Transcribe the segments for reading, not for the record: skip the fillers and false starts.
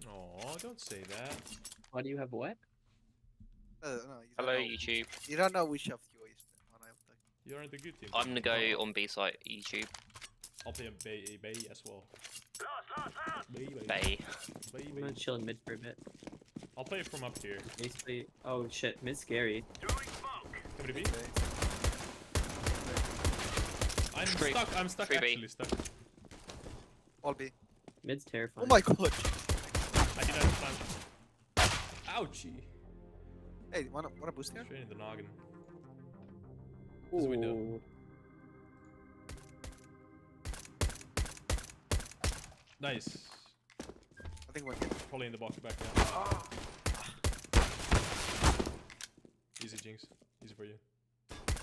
Oh, don't say that. Why do you have what? No, you Hello, don't know. YouTube. You don't know which of you is the one I'm talking. You're on the good team. I'm gonna go on B site YouTube. I'll play a Bay as well. Bay. Bay. I'm gonna chill in mid for a bit. I'll play from up here. Basically, oh shit, mid's scary. Can we be? Okay. I'm Three. stuck. I'm stuck. 3B. Actually stuck. All B. Mid's terrifying. Oh my god! I didn't understand. Ouchie. Hey, wanna boost here? Straight in the noggin. This window. Ooh. Nice. I think one hit. Probably in the box back there. Easy, Jinx. Easy for you.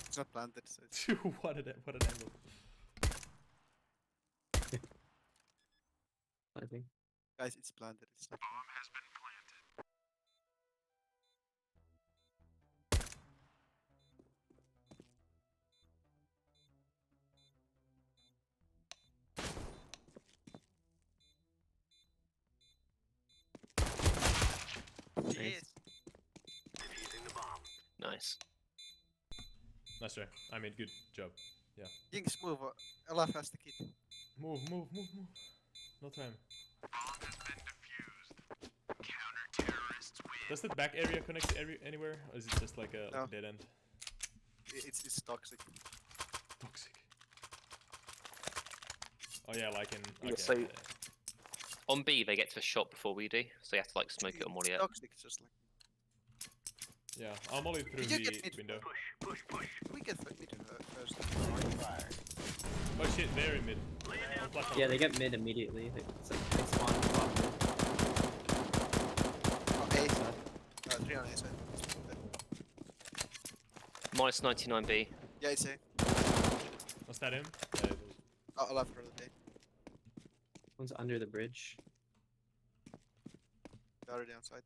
It's not planted, so it's... what an angle. I think. Guys, it's planted. It's not Nice. Nice. Nice try. I mean, good job. Jinx, move. Olaf has the kit. Move. No time. Does the back area connect anywhere? Or is it just like a No. dead end? It's toxic. Toxic. Oh yeah, like in... Yeah, Okay. so- On B, they get to the shop before we do, so you have to like smoke it or molly It's it. toxic, it's just like... Yeah, I'll molly through Did you get the mid? window. We get mid first. Oh shit, they're in mid. I'll flash Yeah, over. they get mid immediately. It's like they spawn on top. Oh, A side. 3 on A side. Minus 99B. Yeah, it's A. Was that him? Yeah, it was. Olaf for the day. One's under the bridge. They're already outside.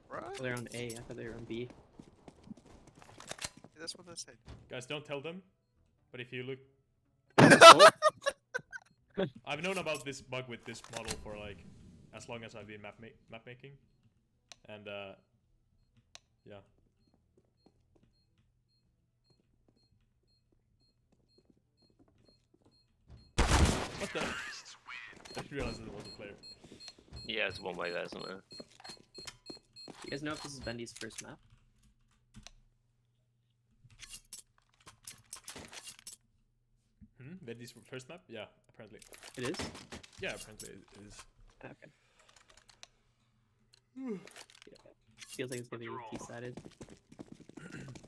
Right? Oh, they're on A. I thought they were on B. Yeah, that's what I said. Guys, don't tell them. But if you look... Oh, I've known about this bug with this model for like... as long as I've been map making. And yeah. What the? I didn't realize that it was a player. Yeah, it's one way there, isn't there? you guys know if this is Vendy's first map? Vendy's first map? Yeah, apparently. It is? Yeah, apparently it is. Okay. Yeah. Feels like it's gonna be T-sided.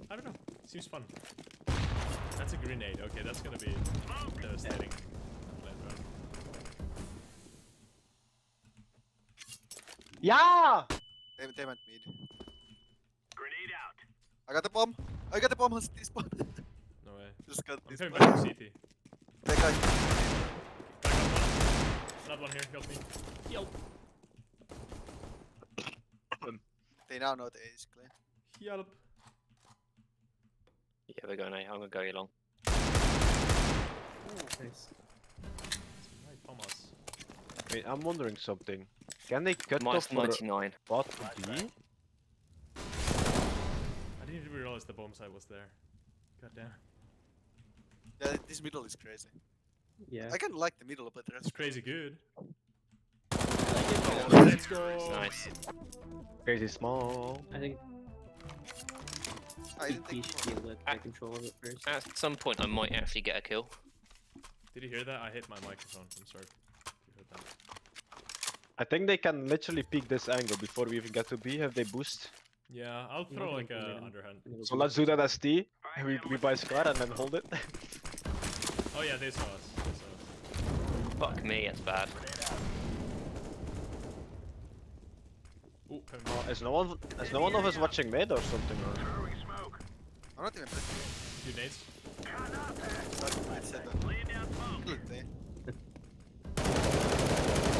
I don't know. Seems fun. That's a grenade. Okay, that's gonna be devastating. Yeah! They went mid. Grenade out. I got the bomb. I got the bomb on this bomb. No way. Just got I'm this coming bomb. back to CT. That guy. I got one. Another one here. Help me. Help. They now know the A is clear. Help. Yeah, we're going A. I'm gonna go along. Nice. Right, Thomas. Wait, I'm wondering something. Can they cut Minus off for 99. bot to B? I didn't even realize the bomb site was there. God damn. Yeah, this middle is crazy. Yeah. I kind of like the middle, but the It's rest crazy good. Oh, Let's go. Nice. Crazy small. I think I didn't he think. should be able to take control of it first. At some point, I might actually get a kill. Did you hear that? I hit my microphone. I'm sorry. You heard that. I think they can literally peek this angle before we even get to B. Have they boost? Yeah, I'll Yeah, throw I like think a we made underhand. So let's do that as T. We buy Scar and then hold it. Oh yeah, they saw us. They saw us. Fuck me, that's bad. Ooh, coming Oh, back. is no one of us watching mid or something? Or? I'm not even playing. Two nades. I said that. Middle is there.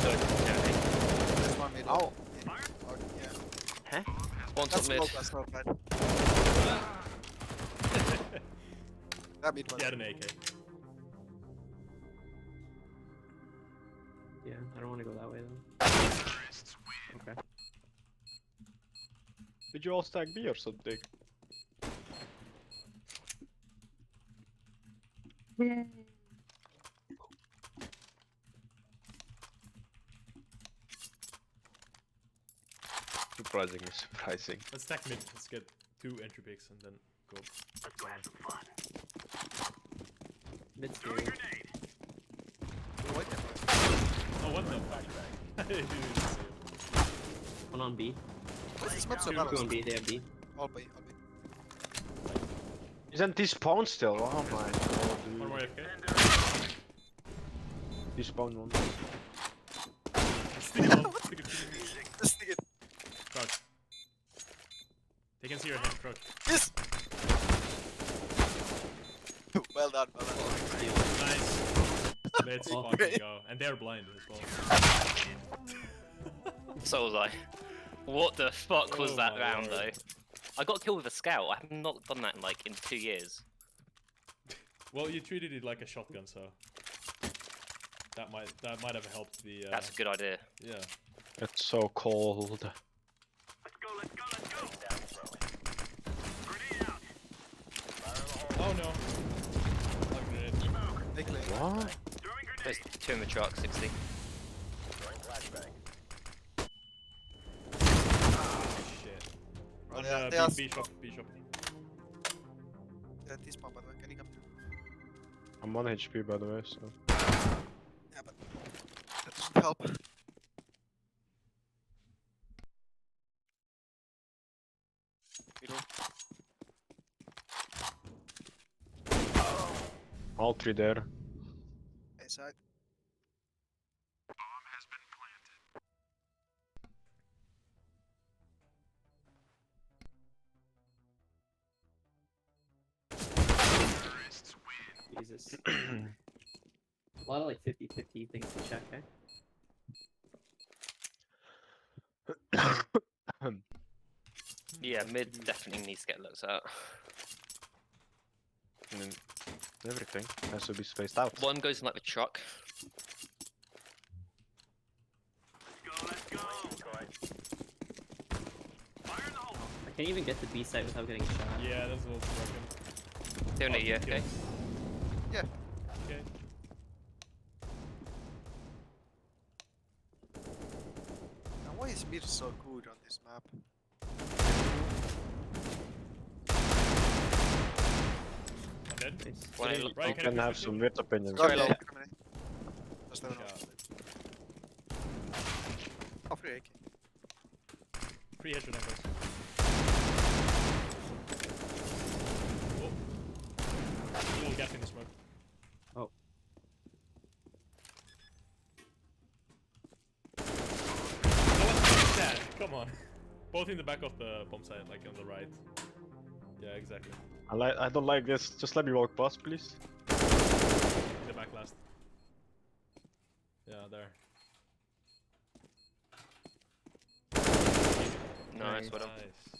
So, yeah, There's one middle. Ow. Oh, yeah. huh? One That's top mid. smoke, that's smoke, right? That mid one. He had an AK. Yeah, I don't want to go that way though. Okay. Did you all stack B or something? Surprising. Let's stack mid. Let's get 2 entry picks and then go. Mid scary. Oh, what the fuck? I didn't even see it. One on B. This map's so Two Two on balanced. B, they have B. All B, all B. Isn't he spawned still? Oh my god, One dude. more FK. He spawned one. Stick it on. Stick it. Just stick it. Crouch. They can see your head. Crouch. Yes! Well done, well done. Nice. Let's Oh. fucking go. And they're blind as well. So was I. What the fuck was Oh that my round lord. though? I got killed with a scout. I have not done that in like in 2 years. Well, you treated it like a shotgun, so that might have helped the. That's a good idea. Yeah. It's so cold. Oh no. Plug grenade. They clear. What? There's 2 in the truck, 60. Shit. Oh, On they are B shop. B shop. yeah, T-spawn, by the way. Can you come? I'm 1 HP by the way, so. Yeah, but that doesn't help. Middle. All 3 there. A side. Jesus. A lot of like 50-50 things to check, eh? Yeah, mid definitely needs to get looked at. And then everything has to be spaced out. One goes in like the truck. I can't even get the B site without getting shot. Yeah, that's a little broken. They only Oh, yeah, kill. okay. Okay. Now why is mid so good on this map? I'm dead. Nice. One in Right, You can can I have push some you? weird opinions. Go Very low. low. Just never know. Shot. Oh, free AK. Free headshot angles. Oh. Little gap in the smoke. Oh. Oh, what's that? Come on. Both in the back of the bomb site, like on the right. Yeah, exactly. I don't like this. Just let me walk past, please. In the back last. Yeah, there. Nice, well done. Nice.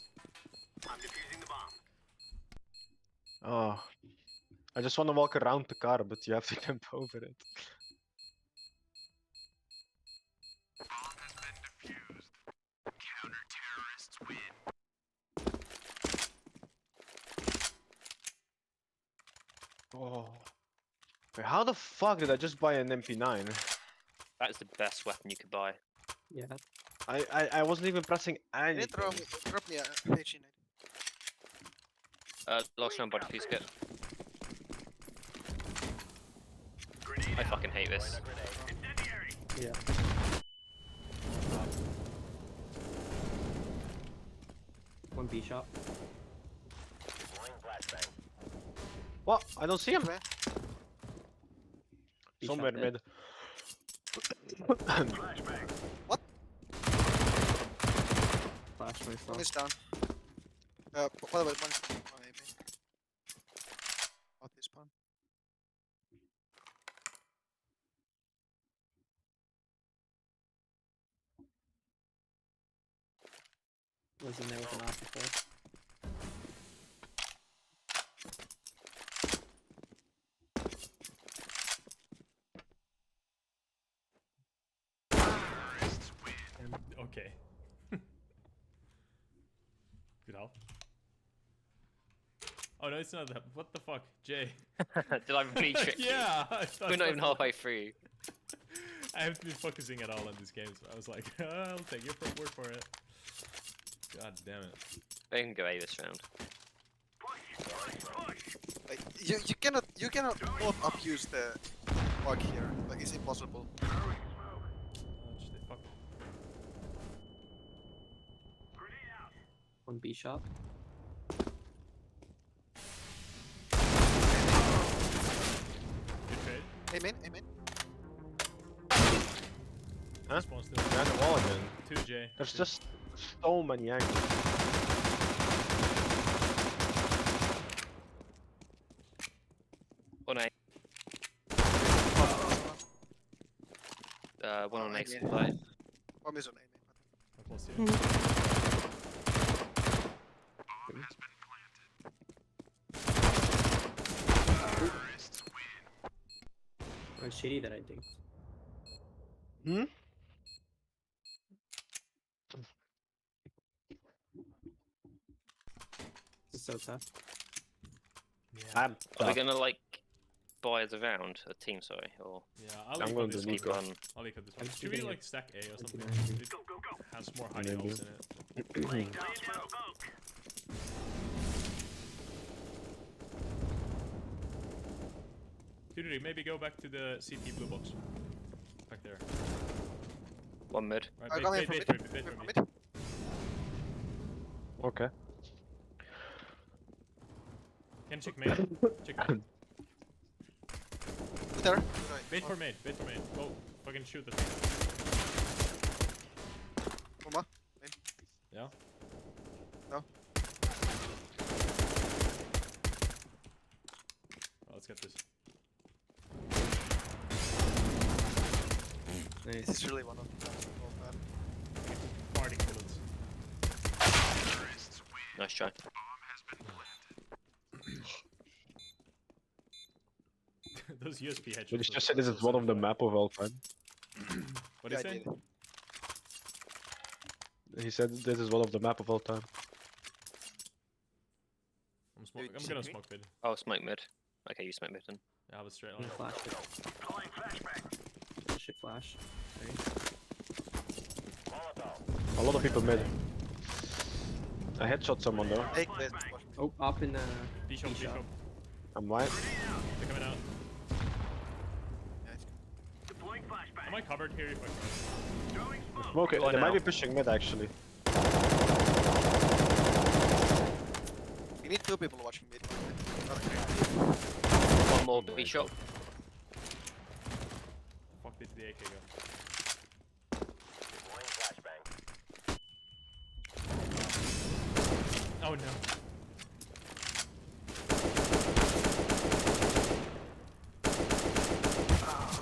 Oh. I just want to walk around the car, but you have to jump over it. Oh. Wait, how the fuck did I just buy an MP9? That is the best weapon you could buy. Yeah. I wasn't even pressing Can you anything. drop me a HE Last round by defuse kit. I fucking hate this. Yeah. One B shot. What? I don't see him. Where? B Somewhere shot mid. Flash One myself. is down. By the way, one is down. Oh, maybe. Out this spawn. Was in there with an off before. Okay. Good help. Oh no, it's not that. What the fuck, Jay? Did I really trick you? Yeah, I thought We're not even that's- halfway through. I haven't been focusing at all on this game, so I was like, I'll take your word for it. God damn it. They can go A this round. Like, you cannot not abuse the bug here. Like it's impossible. Oh, just they fuck. One B shot. Good trade. Amen, amen. Huh? Response to Behind the wall again. 2 J. There's Two. just so many angles. On A. One on A Yeah. supply. Bomb is on amen. I'm close to Hmm. you. Oh, shitty that I did. Hmm? It's so tough. Yeah. I'm Are we tough. gonna like buy the round? A team, sorry, or Yeah, I'm I'll leak going on to this leave one. keep on? I'll leak on this I'm one. just Should we leaving like it. stack A or something? 29. It has more hidey Maybe. holes in it. Dude, maybe go back to the CT blue box. Back there. One mid. Right, I'm wait, coming wait, from wait mid. for me, wait for From me. mid. Okay. Can check main. Check main. There. Wait for main, wait for main. Go fucking shoot the thing. Uma. Yeah? No. Oh, let's get this. This Nice. is really one of the all time. Farting bullets. Nice try. Those USB headshots. But he are just said this is so one of the satisfying. map of all time. What Yeah, did I he say? did. He said this is one of the map of all time. I'm Dude, gonna check smoke mid. Oh, smoke mid. Okay, you smoke mid then. Yeah, I have a straight I'm line. gonna flash it. Should flash. Sorry. A lot of people mid. I headshot someone though. Take this. Oh, up in B shop, B shop. shop. I'm white. They're coming out. Yeah, it's Am I covered here if I can? Smoke it. Go on They might now. be pushing mid actually. We need two people watching mid. One more B shot. Fuck did the AK go? Oh no.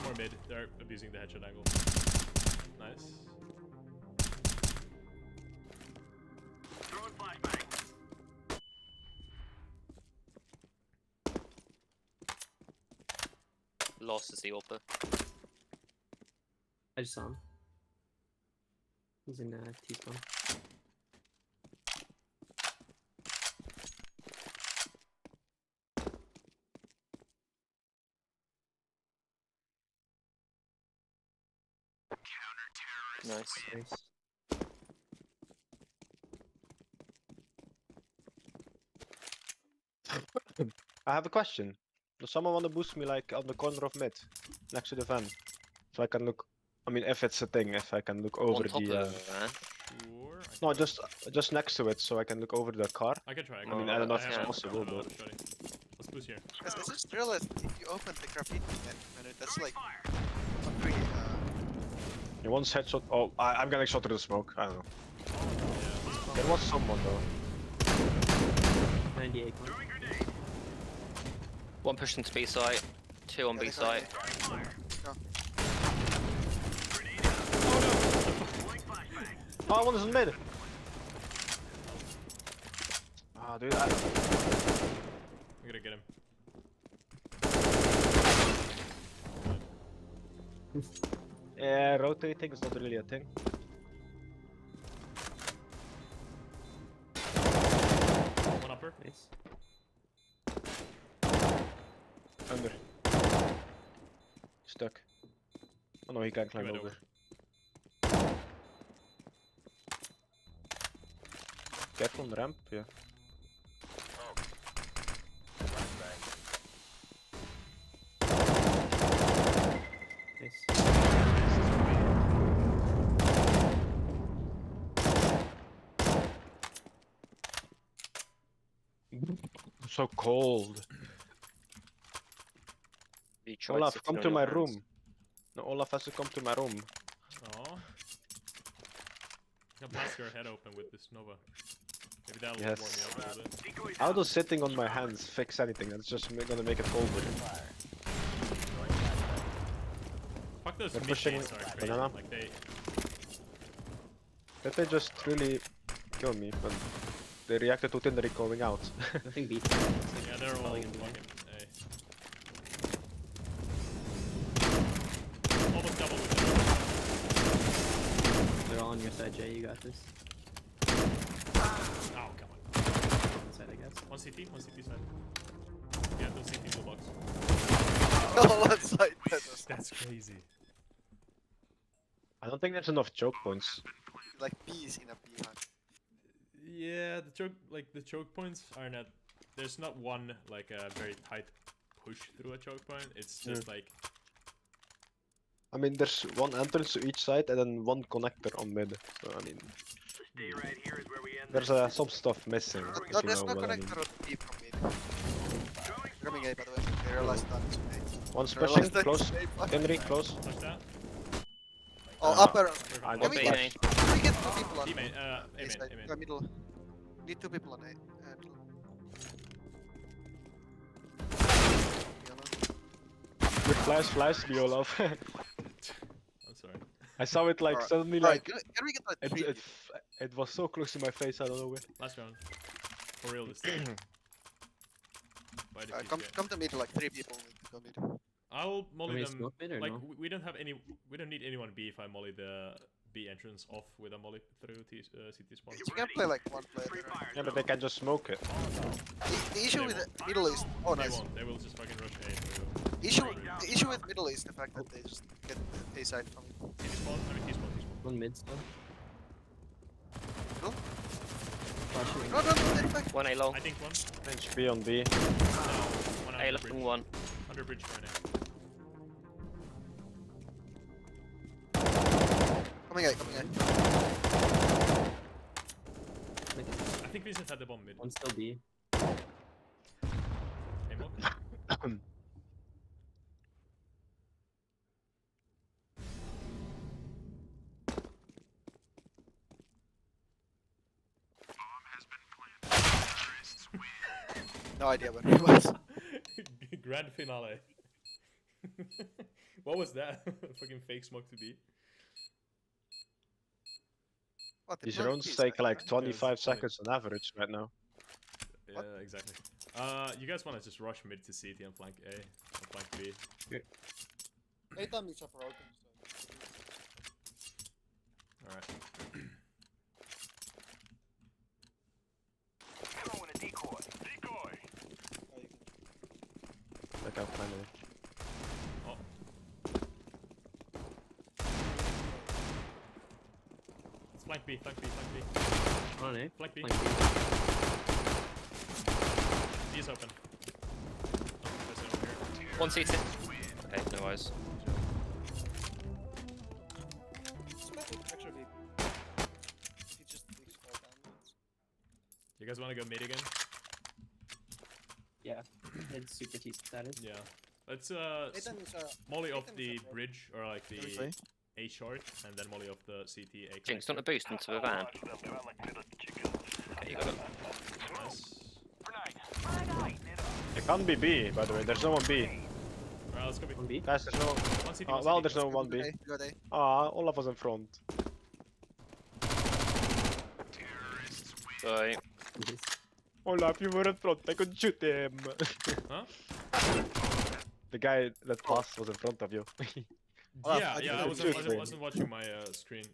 More mid. They're abusing the headshot angle. Nice. Lost is the AWP. I just saw him. He's in T-spawn. Nice. Nice. I have a question. Does someone want to boost me like on the corner of mid, next to the van, so I can look? I mean, if it's a thing, if I can look over On top the. of it, man. Sure. I No, can- just next to it, so I can look over the car. I can try. I mean, I don't know if have it's a- possible, I have a but- auto shotty. Let's boost here. Is this real? If you open the graffiti menu, that's like a free. Yeah, one's headshot. Oh, I'm getting shot through the smoke. I don't know. Yeah. There was someone though. 98 one. One push into B site. Two on B site. Oh, one is in mid. Ah, dude. I'm gonna get him. Yeah, rotating is not really a thing. Stuck. Oh no, he can climb went over. over. Careful on the ramp, yeah. Nice. I'm so cold. You tried Olaf, sitting come on to your my hands. room. No, Olaf has to come to my room. Aw. You can blast your head open with this Nova. Maybe that'll Yes. warm you up a little bit. How does sitting on my hands fix anything? That's just gonna make it colder. Fuck those They're mid pushing gates are crazy. banana. Like they. Did they just really kill me? But they reacted to Tinder going out. Nothing beats. Yeah, they're all Probably fucking. gonna be Almost double with They're all on your side, Jay. You got this. it. Oh, come on. Inside, I guess. One CT side. Yeah, don't CT blue box. Oh, one side. That's crazy. I don't think there's enough choke points. Like bees in a beehive. Yeah, the choke points are not. There's not one like a very tight push through a choke point. It's just like. I mean, there's one entrance to each side and then one connector on mid. So I mean, there's some stuff missing. No, If you there's know no what I mean. connector on B from mid. They're coming A by the way. They realized that it's A. One's They pushing, realized that close. it's A. Fuck. Henry, close. Touch that. Oh, upper. I Can got we B get, flash. can we get two people on B main. A A side? main. A main. Middle. Need two people on A. Good flash, me Olaf. I'm sorry. I saw it like Alright. suddenly Alright, like can we get like three? it was so close to my face. I don't know where. Last round. For real this time. By the Come to mid, like three people need to come mid. I'll molly we them. smoke mid or Like no? we don't have any. We don't need anyone B if I molly the B entrance off with a molly through CT spawn. You can play like one player. There. Yeah, but they can just smoke it. The issue They with won't. the Middle East. Oh, They nice. won't. They will just fucking rush A through. The issue with Middle East, the fact that they just get A side from it. T spawn. I mean T spawn. One mid still. Middle? Flashing. No, take back. One A long. I think one. HP on B. No, one A under long bridge. one. Under bridge going A. Coming A, coming A. I think Vincent had the bomb mid. One still B. Aim lock. No idea where he was. Grand finale. What was that? Fucking fake smoke to B. What, These did rounds Northeast take side, like right? 25 funny. seconds on average right now. Yeah, What? exactly. You guys want to just rush mid to CT and flank A, or flank B? Daytime is for open, Alright. Like out finally. Oh. It's flank B, flank B, flank B. On A. Flank B. Flank B. B is open. Oh, there's no one here. One CT. Okay, no worries. Actually, he just takes all downwards. You guys want to go mid again? Yeah. It's super T status. Yeah. Let's Daytime is molly off Nathan the is a bridge, or like the Sorry? A short, and then molly off the CT A. Jinx, do you want to boost into the van? Okay, you got it. Nice. It can't be B, by the way. There's no one B. Alright, let's go B. On B. Guys, there's no. One CT, one Well, CT. there's no one B. You got A. Ah, Olaf was in front. Bye. Olaf, you were in front. I could shoot him. Huh? The guy that passed was in front of you. Oh, Yeah, I yeah. didn't I know. wasn't watching my screen.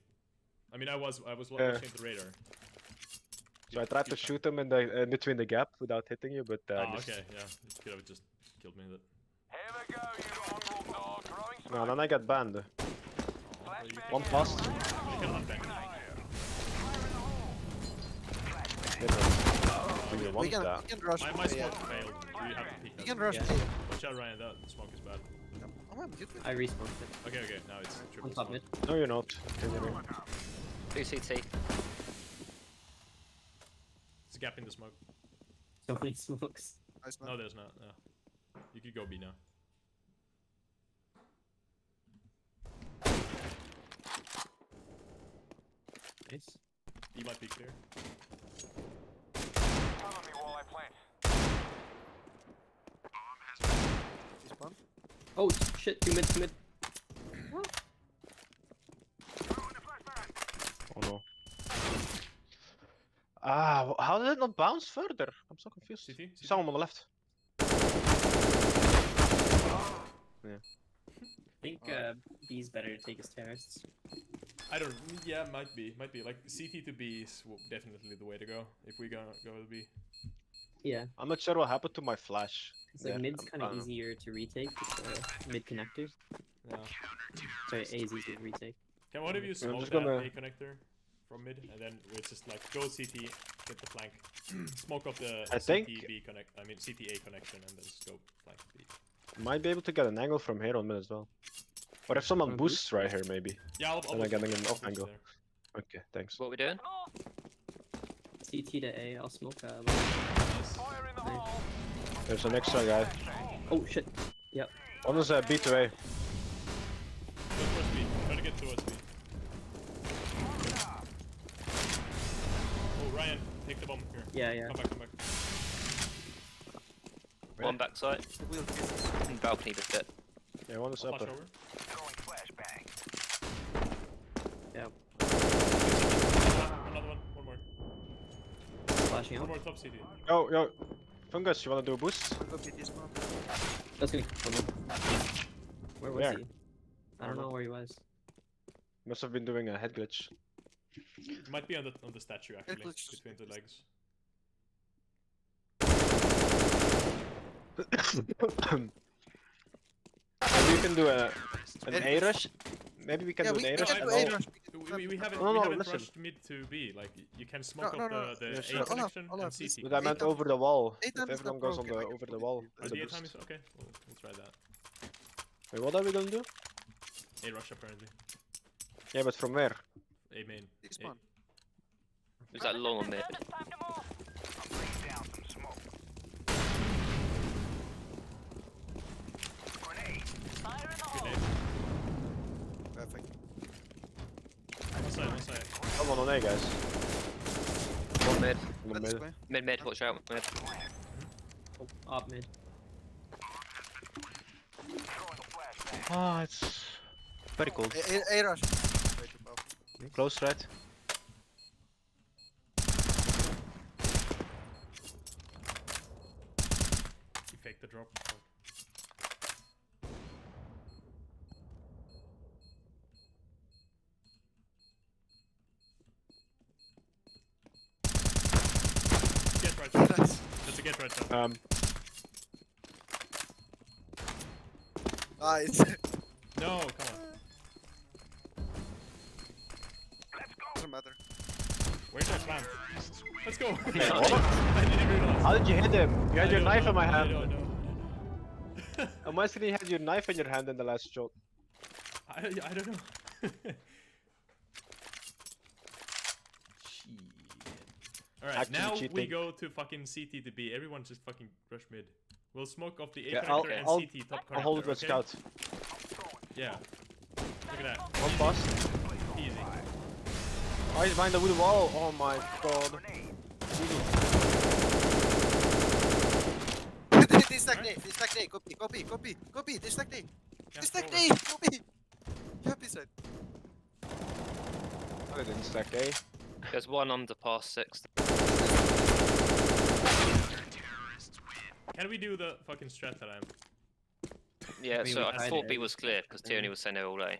I mean, I was watching the radar. So I tried to shoot him in the between the gap without hitting you, but Ah, missed. okay, yeah. You could have just killed me. That. Here we go, you mongrel dog, throwing No, then I get banned. One You fast. can unbank. Do you We want can, that? we can rush. My yeah. smoke failed. You have to peek We that. can rush. Yeah. Watch out, Ryan. That smoke is bad. Oh man, you can. I resmoked it. Okay, okay. Now it's triple On top smoke. mid. No, you're not. Can you hear? 2 CT. There's a gap in the smoke. So many smokes. Nice man. No, there's not. No. You could go B now. Nice. B might be clear. Despawn. Oh shit, 2 mid, 2 mid. Oh no. Ah, how did it not bounce further? I'm so confused. CT? Someone on the left. I think B's better to take his terrorists. I don't. Yeah, might be. Might be. Like CT to B is definitely the way to go if we go with B. Yeah, I'm not sure what happened to my flash. it's like Yeah, mid's I kind don't of know. easier to retake. It's a mid connector. Yeah. Sorry, A is easier to retake. Can one of you smoke just that gonna- A connector from mid, and then we just like go CT, get the flank, smoke up the I think- CT B connect. I mean CT A connection, and then just go flank B. Might be able to get an angle from here on mid as well. Or if someone Mhm. boosts right here, maybe. Yeah, I'll Then I'm getting an I'll off push angle. there. Okay, thanks. What we doing? CT to A, I'll smoke Nice. There's an extra guy. Oh shit. Yep. One is B to A. Go towards B. Try to get towards B. Oh, Ryan, take the bomb here. Yeah, yeah. Come back, come back. One backside. We'll Balcony with it. Yeah, one is I'll flash upper. over. Yeah. Another one. One more. Flashing One out. more top CT. Yo, Fungus, you wanna do a boost? go beat despawn. That's gonna kill me. Where was Where? he? I don't know where he was. Must have been doing a head glitch. It might be on the statue actually, glitch. between the legs. Maybe you can do an A rush. Maybe we can Yeah, do we an A can rush. do and A all- rush. We haven't, No, we no, haven't listen. rushed mid to B. Like you can smoke No, up no, no. the Yeah, A sure. connection Olaf, and this- CT. But I meant Eight over the wall. eight If times is everyone not goes on the broken. over the wall. Oh, with the the A time boost. is okay. We'll try that. Wait, what are we gonna do? A rush apparently. Yeah, but from where? A main. Despawn. Is that long on mid? Good name. Perfect. One side, one side. Come on A, guys. One mid. On the That is mid. clear. Mid, watch out. Mid. Oh, op mid. Ah, it's very cool. A rush. Way too powerful. Close, right? He faked the drop. Get right shot. That's a get right shot. Nice. No, come on. Doesn't matter. Where's that plant? Let's go. what? I didn't realize. How did you hit him? You had I your don't knife know, in my I hand. don't know. Am I saying you had your knife in your hand in the last shot? I don't know. Shit. Alright, Actually now we cheating. go to fucking CT to B. Everyone just fucking rush mid. We'll smoke off the A Yeah, connector and I'll- CT top connector. I'll hold it with okay? scout. Yeah. Look at that. One pass. Easy. Oh, he's behind the wooden wall. Oh my god. This stack A. This stack A. Copy. This stack A. Yeah, This stack go A. over. Copy. Happy side. I didn't stack A. There's one underpass 6. Can we do the fucking strat that I'm? Yeah, We so would I hide thought it. B was clear because Tierney was saying they're all A.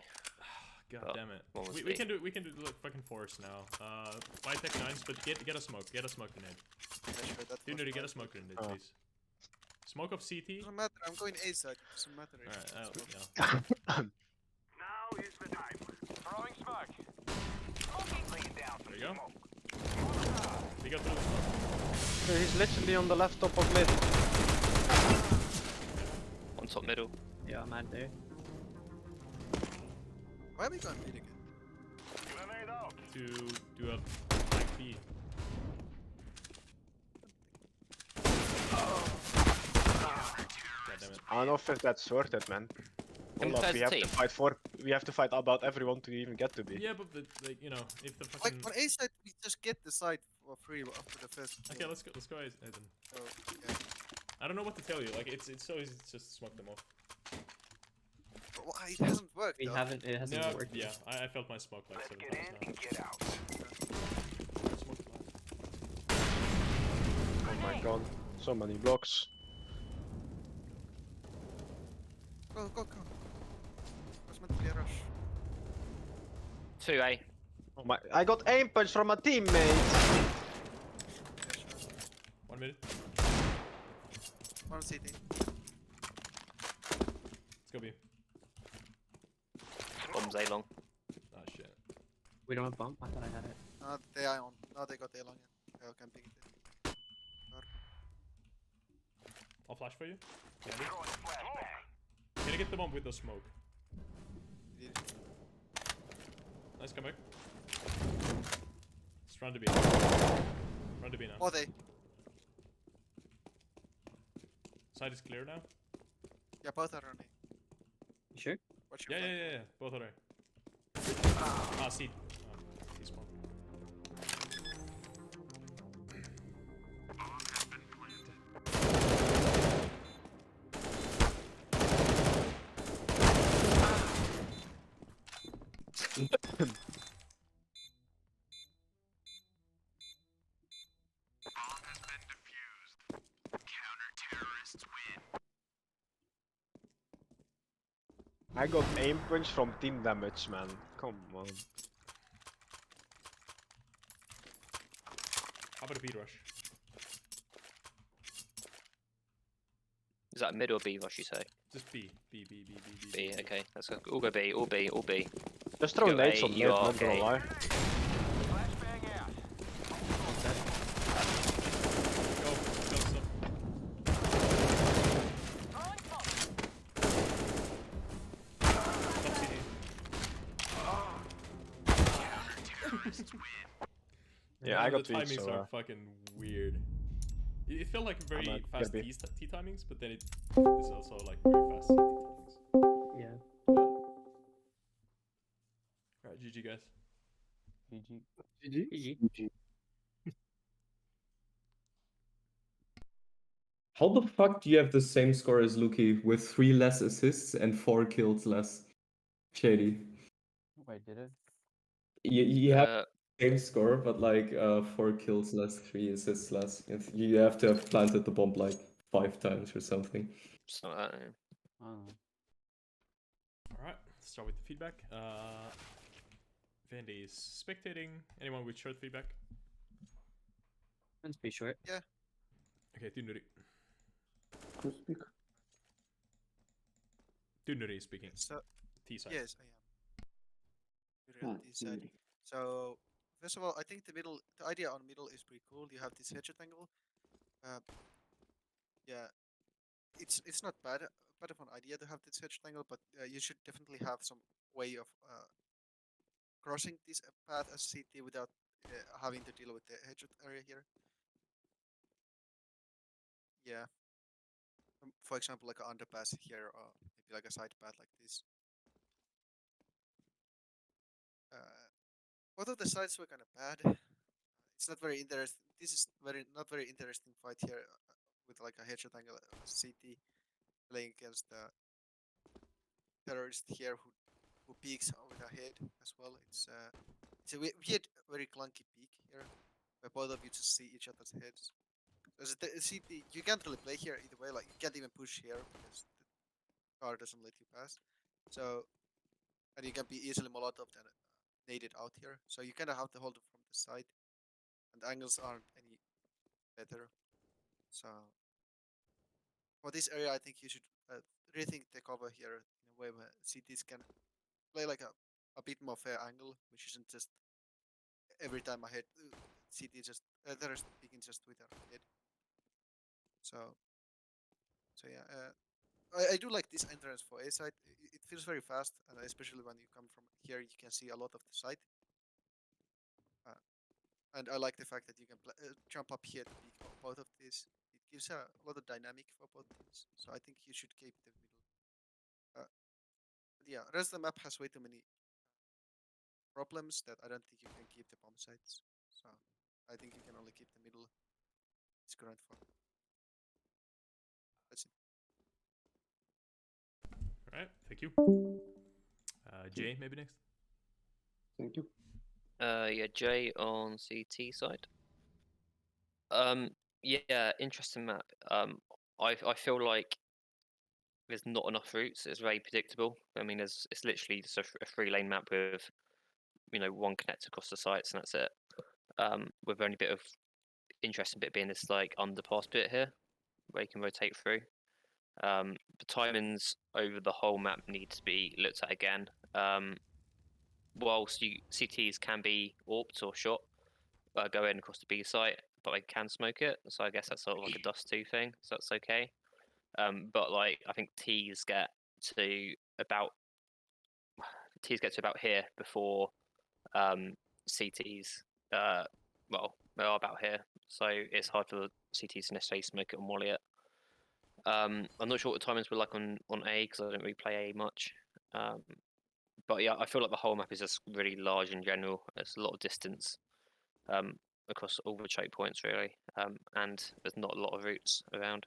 God Oh, damn it. what was We B? can do the fucking force now. Buy tech 9s, but get a smoke. Get a smoke grenade. Yeah, sure, that Dude, was get a fine. smoke grenade, Oh. please. Smoke of CT. Doesn't matter. I'm going A side. Doesn't matter. If Alright, it's smoke. yeah. Now is the time. Throwing smoke. Lay it down. There you go. We got through the smoke. He's literally on the left top of mid. On top middle. Yeah, I'm out there. Why are we going mid again? Grenade out. To do a flank B. God damn it. I don't know if that's worth it, man. Can we Hold up, play as a team? we have to fight about everyone to even get to B. Yeah, but like, you know, if the Like fucking... on A side, we just get the side for free after the first. Okay, let's go Aizen. So, yeah. I don't know what to tell you, like, it's so easy to just smoke them off. But why it hasn't worked? We though. haven't. It hasn't No, worked. yeah, I felt my smoke like Let's 7 get times in now. and get out. Smoke flash. Oh my god, so many blocks. Go, go, go. Was meant to be a rush. 2A. Oh my, I got aim punch from a teammate. Yeah, sure. 1 minute. One CT. Let's go B. Bombs A long. Ah, shit. We don't have bump. I thought I had it. No, they are on. No, they got A long. Yeah, I can pick it. I'll flash for you. Yeah, Throwing flashbang. can I get the bomb with the smoke? Did- Nice comeback. Let's run to B. Run to B now. Oh, they. Side is clear now. Yeah, both are running. You sure? Watch your Yeah, flank. yeah, yeah. Both are there. Ah, C. C spawn. I got aim punch from team damage, man. Come on. How about a B rush? Is that mid or B rush you say? Just B. B, B, B, B, B. B, okay. Let's go. All go B, all B, all B. Just throw Go nades A, on mid, you are not gonna okay. lie. Flashbang out. Go. Go, stop. Stop CD. Yeah, I got the weak, timings so are fucking weird. It felt like very might fast get T timings, but then it is also like very fast CT timings. Yeah. Alright, GG guys. GG. How the fuck do you have the same score as Luki with 3 less assists and 4 kills less? Shady. Wait, did it? You have Uh, the same score, but like 4 kills less, 3 assists less. You have to have planted the bomb like 5 times or something. it's not that. I don't know. Alright, let's start with the feedback. Vandy is spectating. Anyone with short feedback? That's pretty short. Okay, Tunuri. Who speak? Tunuri is speaking. So, T side. yes, I am. Reality side. So, first of all, I think the idea on middle is pretty cool. You have this headshot angle. Yeah, it's not bad of an idea to have this headshot angle, but you should definitely have some way of crossing this path as CT without having to deal with the headshot area here. Yeah. For example, like an underpass here, or maybe like a side path like this. Both of the sides were kind of bad. It's not very interesting. This is not very interesting fight here with like a headshot angle CT playing against the terrorist here who peeks with a head as well. It's a weird, very clunky peek here, where both of you just see each other's heads. You can't really play here either way. Like you can't even push here because the car doesn't let you pass. So, and you can be easily Molotov and naded out here. So you kind of have to hold it from the side, and the angles aren't any better. So for this area, I think you should rethink the cover here in a way where CTs can play like a bit more fair angle, which isn't just every time I hit CT just terrorist peeking just with their head. So yeah, I do like this entrance for A side. It feels very fast, and especially when you come from here, you can see a lot of the site. And I like the fact that you can jump up here to peek both of these. It gives a lot of dynamic for both teams. So I think you should keep the middle. But yeah, rest of the map has way too many problems that I don't think you can keep the bomb sites. So I think you can only keep the middle. It's current form. That's it. Alright, thank you. Jay, maybe next? Thank you. Yeah, Jay on CT side. Yeah, interesting map. I feel like there's not enough routes. It's very predictable. I mean, it's literally just a 3-lane map with, you know, one connect across the sites, and that's it. With only bit of interesting bit being this like underpass bit here, where you can rotate through. The timings over the whole map need to be looked at again. Whilst CTs can be AWPed or shot, go in across the B site, but they can smoke it. So I guess that's sort of like a dust 2 thing. So that's okay. But like I think T's get to about here before CTs. Well, they are about here, so it's hard for the CTs to necessarily smoke it and molly it. I'm not sure what the timings were like on A because I don't really play A much. But yeah, I feel like the whole map is just really large in general. There's a lot of distance across all the choke points really, and there's not a lot of routes around.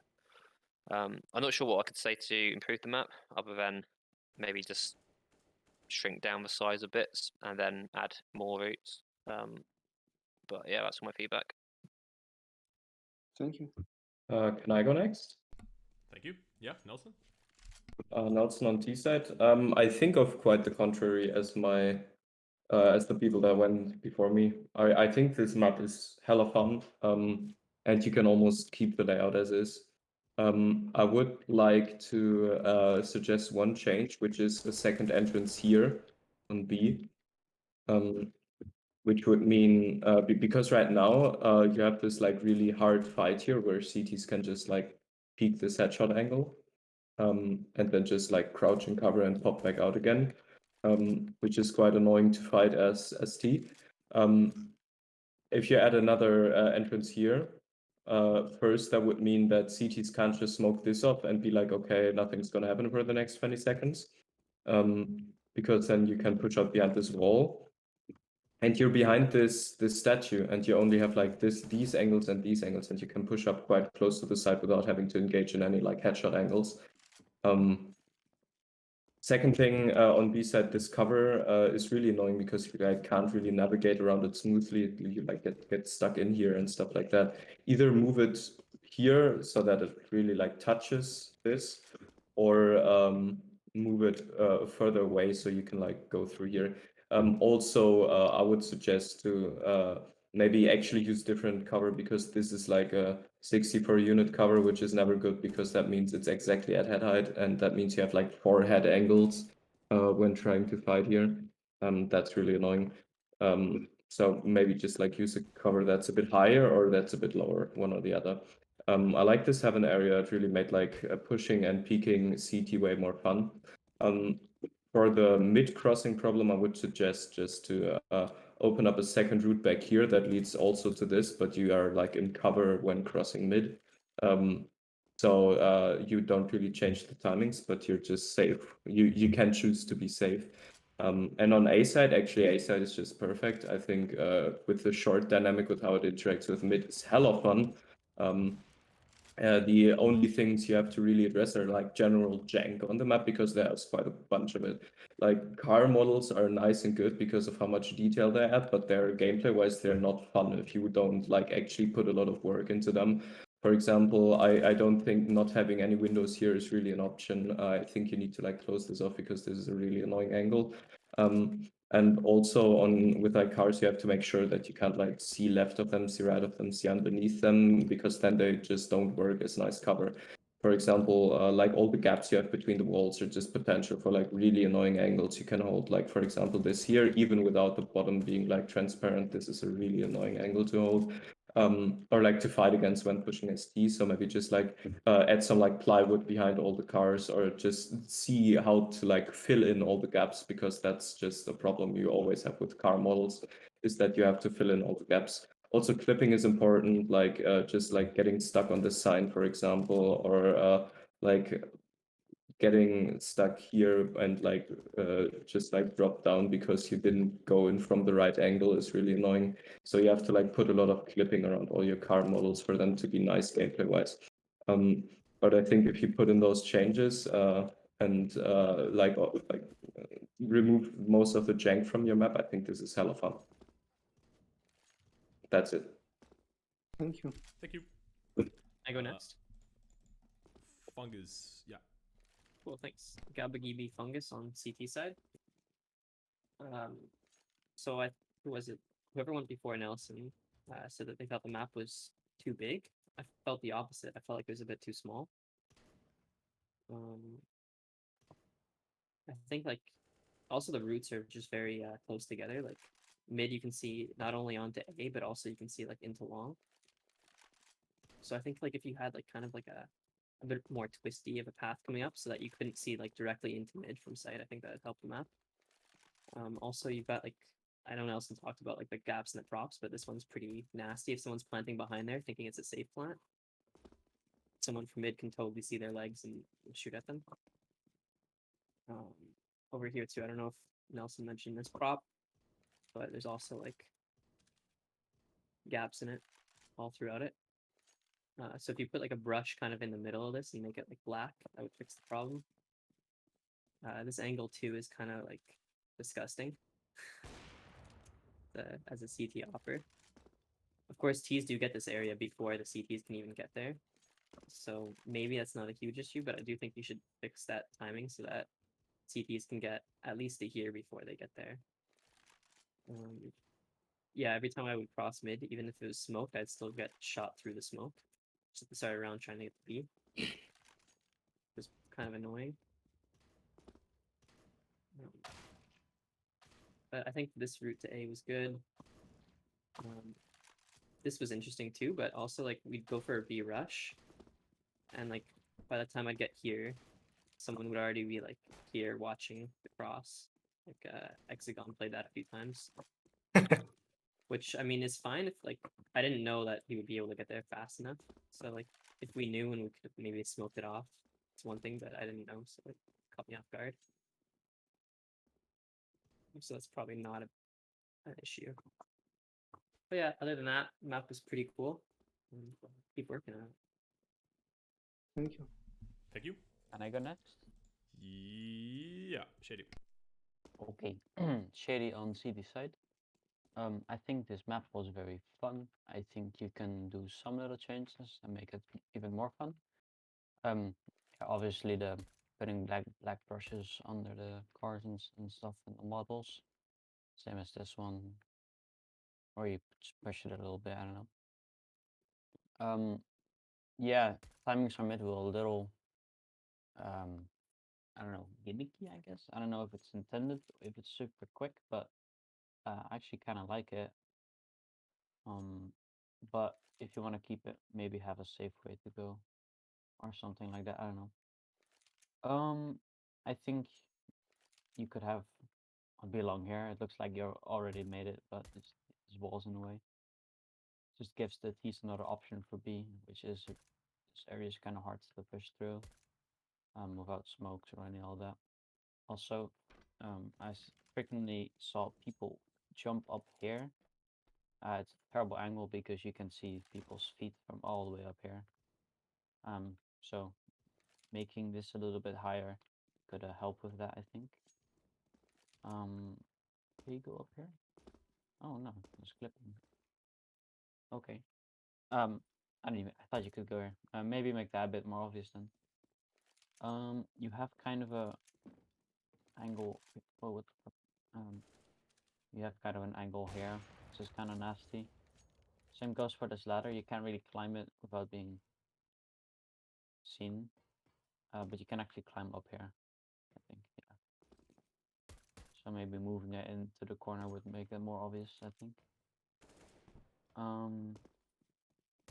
I'm not sure what I could say to improve the map other than maybe just shrink down the size of bits and then add more routes. But yeah, that's my feedback. Thank you. Can I go next? Thank you. Yeah, Nelson? Nelson on T side. I think of quite the contrary as my as the people that went before me. I think this map is hella fun. And you can almost keep the layout as is. I would like to suggest one change, which is a second entrance here on B. Which would mean because right now you have this like really hard fight here where CTs can just like peek this headshot angle. And then just like crouch and cover and pop back out again, which is quite annoying to fight as T. If you add another entrance here, first that would mean that CTs can't just smoke this off and be like, okay, nothing's gonna happen for the next 20 seconds, because then you can push up behind this wall, and you're behind this statue, and you only have like these angles, and you can push up quite close to the side without having to engage in any like headshot angles. Second thing on B side, this cover is really annoying because you like can't really navigate around it smoothly. You like get stuck in here and stuff like that. Either move it here so that it really like touches this, or move it further away so you can like go through here. Also, I would suggest to maybe actually use different cover, because this is like a 60 per unit cover, which is never good because that means it's exactly at head height, and that means you have like 4 head angles when trying to fight here. That's really annoying. So maybe just like use a cover that's a bit higher or that's a bit lower, one or the other. I like this 7 area. It really made like pushing and peeking CT way more fun. For the mid crossing problem, I would suggest just to open up a second route back here that leads also to this, but you are like in cover when crossing mid. So you don't really change the timings, but you're just safe. You can choose to be safe. And on A side, actually A side is just perfect. I think with the short dynamic, with how it interacts with mid, is hella fun. The only things you have to really address are like general jank on the map, because there's quite a bunch of it. Like car models are nice and good because of how much detail they add, but they're gameplay wise, they're not fun if you don't like actually put a lot of work into them. For example, I don't think not having any windows here is really an option. I think you need to like close this off because this is a really annoying angle. And also with like cars, you have to make sure that you can't like see left of them, see right of them, see underneath them, because then they just don't work as nice cover. For example, like all the gaps you have between the walls are just potential for like really annoying angles you can hold. Like for example, this here, even without the bottom being like transparent, this is a really annoying angle to hold. Or like to fight against when pushing ST. So maybe just like add some like plywood behind all the cars, or just see how to like fill in all the gaps, because that's just a problem you always have with car models, is that you have to fill in all the gaps. Also, clipping is important, like just like getting stuck on this sign, for example, or like getting stuck here and like just like drop down because you didn't go in from the right angle is really annoying. So you have to like put a lot of clipping around all your car models for them to be nice gameplay wise. But I think if you put in those changes and remove most of the jank from your map, I think this is hella fun. That's it. Thank you. Thank you. I go next. Fungus. Yeah. Cool, thanks. Gabagibi Fungus on CT side. So who was it? Whoever went before Nelson said that they thought the map was too big. I felt the opposite. I felt like it was a bit too small. I think like also the routes are just very close together. Like mid, you can see not only onto A, but also you can see like into long. So I think like if you had like kind of like a bit more twisty of a path coming up so that you couldn't see like directly into mid from sight, I think that would help the map. Also, you've got like, I know Nelson talked about like the gaps and the props, but this one's pretty nasty if someone's planting behind there thinking it's a safe plant. Someone from mid can totally see their legs and shoot at them. Over here too, I don't know if Nelson mentioned this prop, but there's also like gaps in it all throughout it. So if you put like a brush kind of in the middle of this and make it like black, that would fix the problem. This angle too is kind of like disgusting as a CT offer. Of course, Ts do get this area before the CTs can even get there. So maybe that's not a huge issue, but I do think you should fix that timing so that CTs can get at least to here before they get there. Yeah, every time I would cross mid, even if it was smoke, I'd still get shot through the smoke. Just at the start around trying to get the B. It was kind of annoying. But I think this route to A was good. This was interesting too, but also like we'd go for a B rush, and like by the time I'd get here, someone would already be like here watching the cross. Like Hexagon played that a few times. Which I mean is fine if like I didn't know that he would be able to get there fast enough. So like if we knew and we could have maybe smoked it off, it's one thing, but I didn't know, so it caught me off guard. So that's probably not an issue. But yeah, other than that, map was pretty cool. Keep working on it. Thank you. Thank you. Can I go next? Yeah, Shady. Okay, Shady on CD side. I think this map was very fun. I think you can do some little changes and make it even more fun. Yeah, obviously the putting black brushes under the cars and stuff and the models, same as this one, or you just push it a little bit. I don't know. Yeah, timings from it were a little, I don't know, gimmicky. I guess I don't know if it's intended, if it's super quick, but I actually kind of like it. But if you want to keep it, maybe have a safe way to go or something like that. I don't know. I think you could have a be along here. It looks like you already made it, but it's walls in the way. Just gives the T's another option for B, which is this area is kind of hard to push through without smokes or any all that. Also, I frequently saw people jump up here. It's a terrible angle because you can see people's feet from all the way up here. So making this a little bit higher could help with that, I think. Can you go up here? Oh no, it's clipping. Okay. I don't even. I thought you could go here. Maybe make that a bit more obvious then. You have kind of a angle. Oh, what the fuck? You have kind of an angle here, which is kind of nasty. Same goes for this ladder. You can't really climb it without being seen. But you can actually climb up here, I think, yeah. So maybe moving it into the corner would make it more obvious, I think.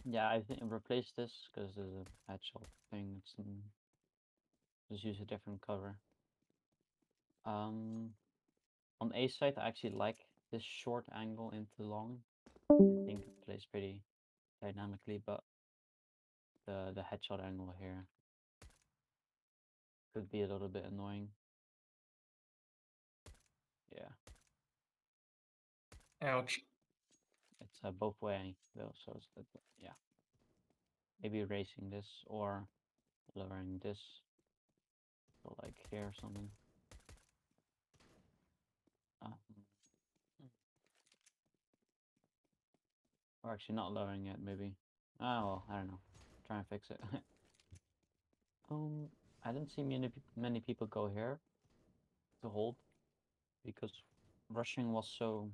Yeah, I think replace this because there's a headshot thing. It's just use a different cover. On A side, I actually like this short angle into long. I think it plays pretty dynamically, but the headshot angle here could be a little bit annoying. Yeah. Ouch. It's both way though, so it's yeah. Maybe raising this or lowering this, so like here or something. Or actually not lowering it, maybe. Ah, well, I don't know. Try and fix it. I didn't see many people go here to hold because rushing was so,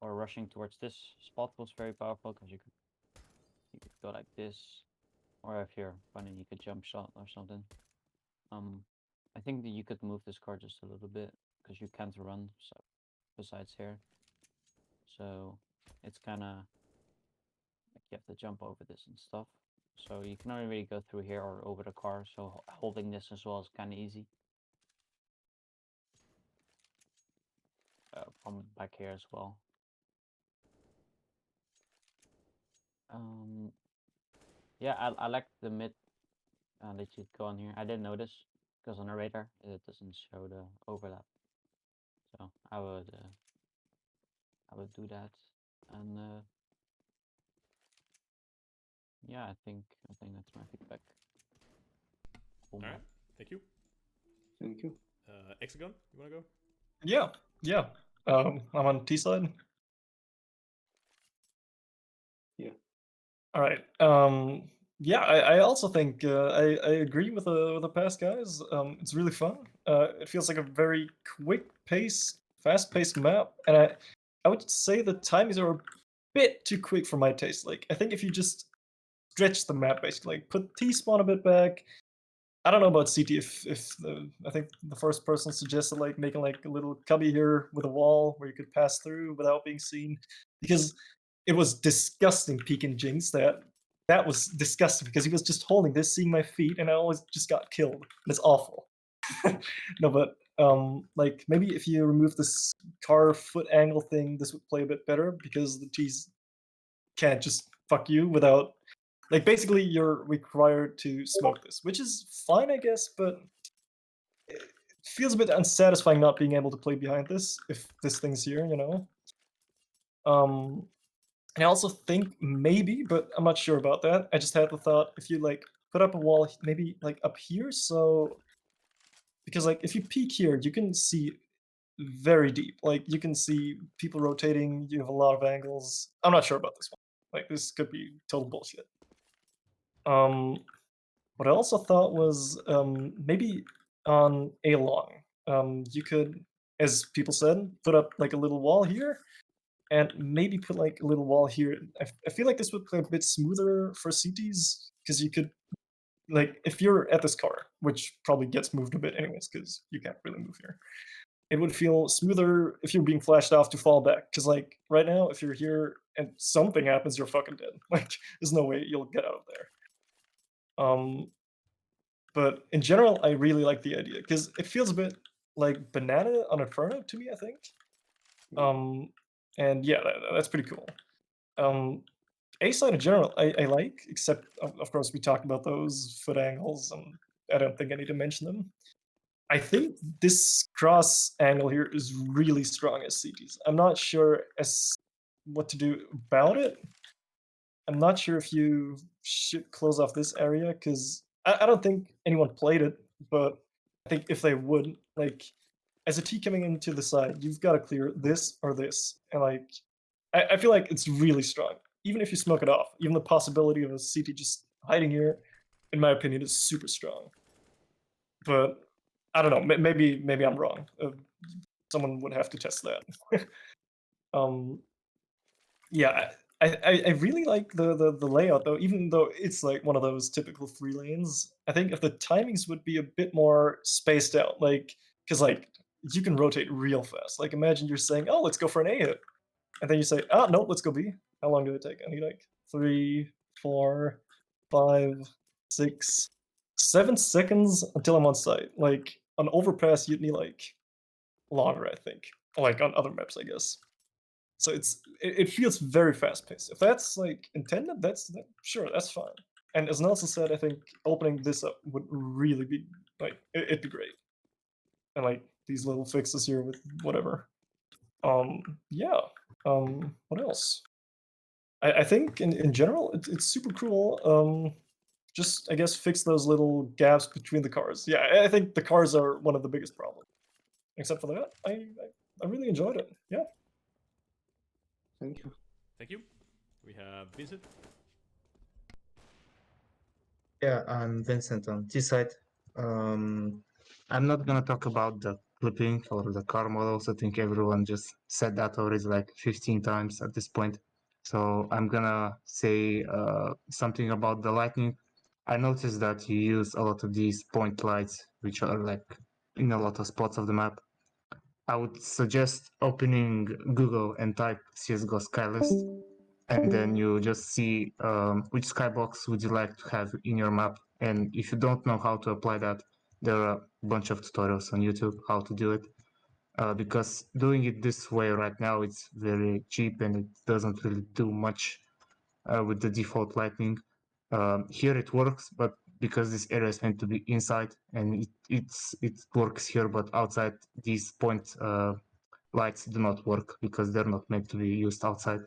or rushing towards this spot was very powerful because you could go like this, or if you're running, you could jump shot or something. I think that you could move this car just a little bit because you can't run besides here. So it's kind of like you have to jump over this and stuff. So you can only really go through here or over the car. So holding this as well is kind of easy. From back here as well. Yeah, I like the mid that you go on here. I didn't notice because on the radar it doesn't show the overlap. So I would do that, and yeah, I think that's my feedback. Cool. All right, thank you. Thank you. Hexagon, you wanna go? Yeah. I'm on T side. Yeah. All right. Yeah, I also think I agree with the past guys. It's really fun. It feels like a very quick pace, fast paced map, and I would say the timings are a bit too quick for my taste. Like I think if you just stretch the map basically, like put T spawn a bit back. I don't know about CT I think the first person suggested like making like a little cubby here with a wall where you could pass through without being seen, because it was disgusting peeking Jinx. That was disgusting because he was just holding this, seeing my feet, and I always just got killed. And it's awful. No, but like maybe if you remove this car foot angle thing, this would play a bit better because the T's can't just fuck you without, like basically you're required to smoke this, which is fine I guess, but it feels a bit unsatisfying not being able to play behind this if this thing's here, you know. And I also think maybe, but I'm not sure about that. I just had the thought if you like put up a wall maybe like up here, so because like if you peek here, you can see very deep. Like you can see people rotating, you have a lot of angles. I'm not sure about this one. Like this could be total bullshit. What I also thought was maybe on a long, you could, as people said, put up like a little wall here, and maybe put like a little wall here. I feel like this would play a bit smoother for CTs because you could, like, if you're at this car, which probably gets moved a bit anyways because you can't really move here. It would feel smoother if you're being flashed off to fall back. Because like right now, if you're here and something happens, you're fucking dead. Like there's no way you'll get out of there. But in general, I really like the idea because it feels a bit like Banana on Inferno to me, I think. And yeah, that's pretty cool. A side in general, I like, except of course we talked about those foot angles, and I don't think I need to mention them. I think this cross angle here is really strong as CTs. I'm not sure as what to do about it. I'm not sure if you should close off this area because I don't think anyone played it, but I think if they would, like, as a T coming into the side, you've got to clear this or this, and like, I feel like it's really strong. Even if you smoke it off, even the possibility of a CT just hiding here, in my opinion, is super strong. But I don't know. Maybe I'm wrong. Someone would have to test that. Yeah, I really like the layout though, even though it's like one of those typical 3 lanes. I think if the timings would be a bit more spaced out, like because like you can rotate real fast. Like imagine you're saying, oh, let's go for an A hit, and then you say, oh no, let's go B. How long did it take? I need like 3, 4, 5, 6, 7 seconds until I'm on site. Like on overpass, you'd need like longer, I think. Like on other maps, I guess. So it feels very fast paced. If that's like intended, sure, that's fine. And as Nelson said, I think opening this up would really be like it'd be great. And like these little fixes here with whatever. Yeah. What else? I think in general it's super cool. Just I guess fix those little gaps between the cars. Yeah, I think the cars are one of the biggest problems. Except for that, I really enjoyed it. Yeah. Thank you. Thank you. We have Vincent. Yeah, I'm Vincent on T-side. I'm not gonna talk about the clipping or the car models. I think everyone just said that already like 15 times at this point. So I'm gonna say something about the lighting. I noticed that you use a lot of these point lights, which are like in a lot of spots of the map. I would suggest opening Google and type CSGO Skylist, and then you just see which skybox would you like to have in your map. And if you don't know how to apply that, there are a bunch of tutorials on YouTube how to do it. Because doing it this way right now, it's very cheap and it doesn't really do much with the default lighting. Here it works, but because this area is meant to be inside and it works here, but outside these point lights do not work because they're not meant to be used outside.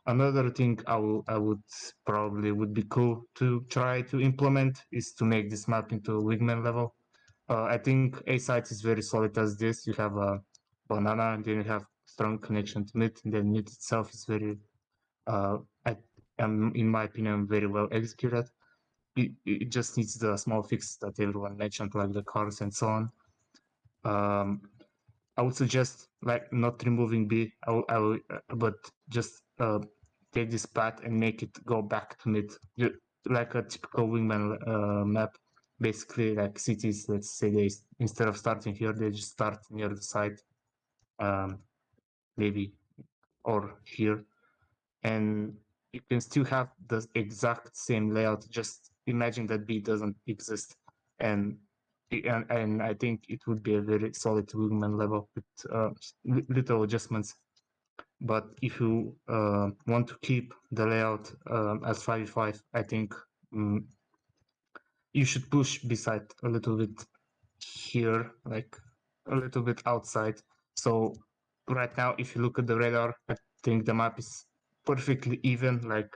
Another thing I would probably would be cool to try to implement is to make this map into a wingman level. I think A site is very solid as this. You have a banana, and then you have strong connection to mid, and then mid itself is very, in my opinion, very well executed. It just needs the small fix that everyone mentioned, like the cars and so on. I would suggest like not removing B, but just take this path and make it go back to mid, like a typical wingman map. Basically, like cities, let's say they instead of starting here, they just start near the side, maybe, or here, and you can still have the exact same layout. Just imagine that B doesn't exist, and I think it would be a very solid wingman level with little adjustments. But if you want to keep the layout as 5v5, I think you should push beside a little bit here, like a little bit outside. So right now, if you look at the radar, I think the map is perfectly even. Like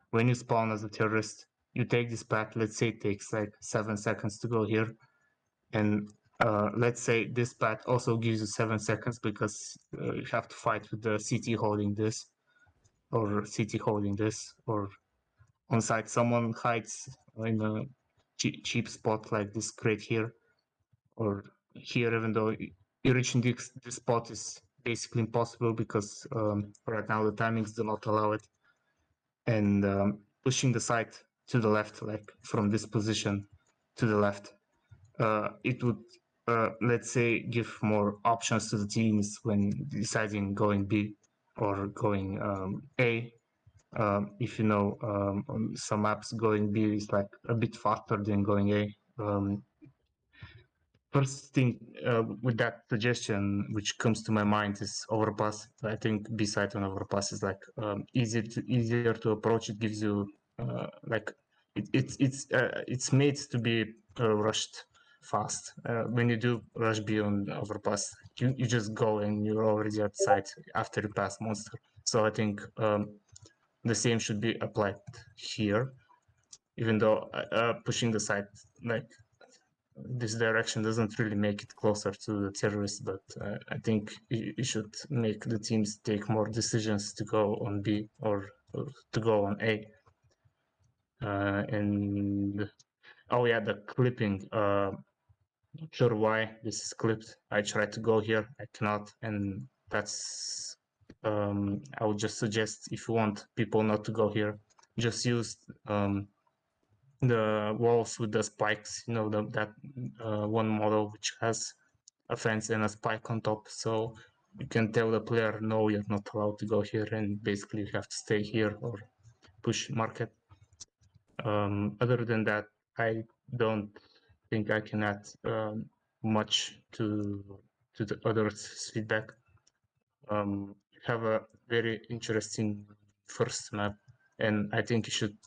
when you spawn as a terrorist, you take this path. Let's say it takes like 7 seconds to go here, and let's say this path also gives you 7 seconds because you have to fight with the CT holding this, or CT holding this, or on site someone hides in a cheap spot like this crate here, or here, even though reaching this spot is basically impossible because right now the timings do not allow it. And pushing the site to the left, like from this position to the left, it would, let's say, give more options to the teams when deciding going B or going A. If you know, on some maps going B is like a bit faster than going A. First thing with that suggestion, which comes to my mind, is overpass. I think B side on overpass is like easier to approach. It gives you like it's made to be rushed fast. When you do rush B on overpass, you just go and you're already at site after you pass monster. So I think the same should be applied here, even though pushing the site like this direction doesn't really make it closer to the terrorists, but I think you should make the teams take more decisions to go on B or to go on A. And oh yeah, the clipping. Not sure why this is clipped. I tried to go here, I cannot, and that's I would just suggest, if you want people not to go here, just use the walls with the spikes. You know, that one model which has a fence and a spike on top, so you can tell the player, no, you're not allowed to go here, and basically you have to stay here or push market. Other than that, I don't think I can add much to the others' feedback. Have a very interesting first map, and I think you should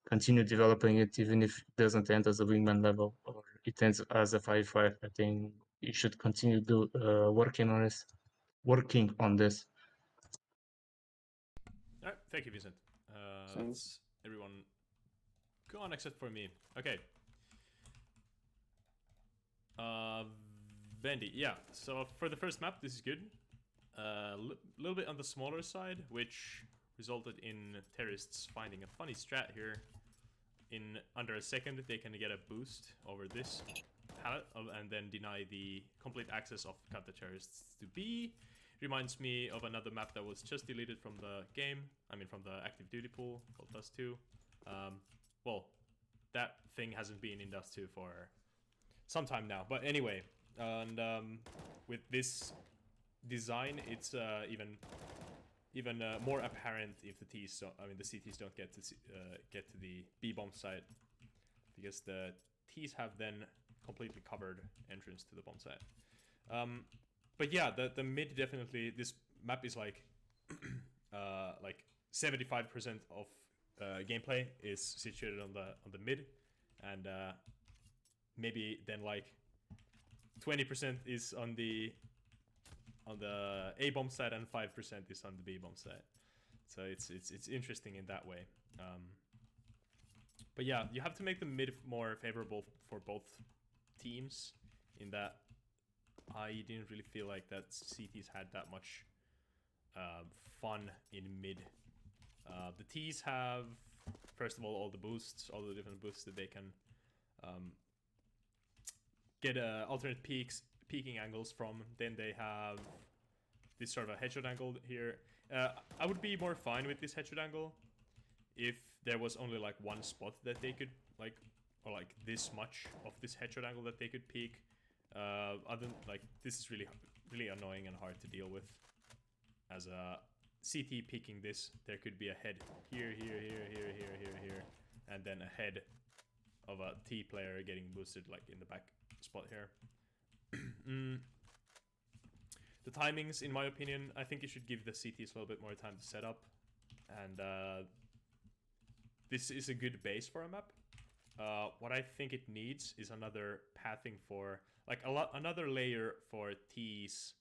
continue developing it, even if it doesn't end as a wingman level or it ends as a 5-5. I think you should continue working on this. Alright, thank you, Vincent. Thanks. Let's everyone go on except for me. Okay. Vendy, yeah. So for the first map, this is good. Little bit on the smaller side, which resulted in terrorists finding a funny strat here. In under a second, they can get a boost over this pallet and then deny the complete access of counter-terrorists to B. Reminds me of another map that was just deleted from the game. I mean, from the active duty pool called Dust 2. Well, that thing hasn't been in Dust 2 for some time now. But anyway, and with this design, it's even more apparent if the T's, the CTs don't get to the B bomb site, because the T's have then completely covered entrance to the bomb site. But yeah, the mid definitely, this map is like 75% of gameplay is situated on the mid, and maybe then like 20% is on the A bomb side and 5% is on the B bomb side. So it's interesting in that way. But yeah, you have to make the mid more favorable for both teams, in that I didn't really feel like that CTs had that much fun in mid. The T's have, first of all the boosts, all the different boosts that they can get alternate peeking angles from. Then they have this sort of a headshot angle here. I would be more fine with this headshot angle if there was only like one spot that they could or like this much of this headshot angle that they could peek. Other than, like, this is really annoying and hard to deal with. As a CT peeking this, there could be a head here, and then a head of a T player getting boosted like in the back spot here. The timings, in my opinion, I think you should give the CTs a little bit more time to set up, and this is a good base for a map. What I think it needs is another pathing for, like, another layer for T's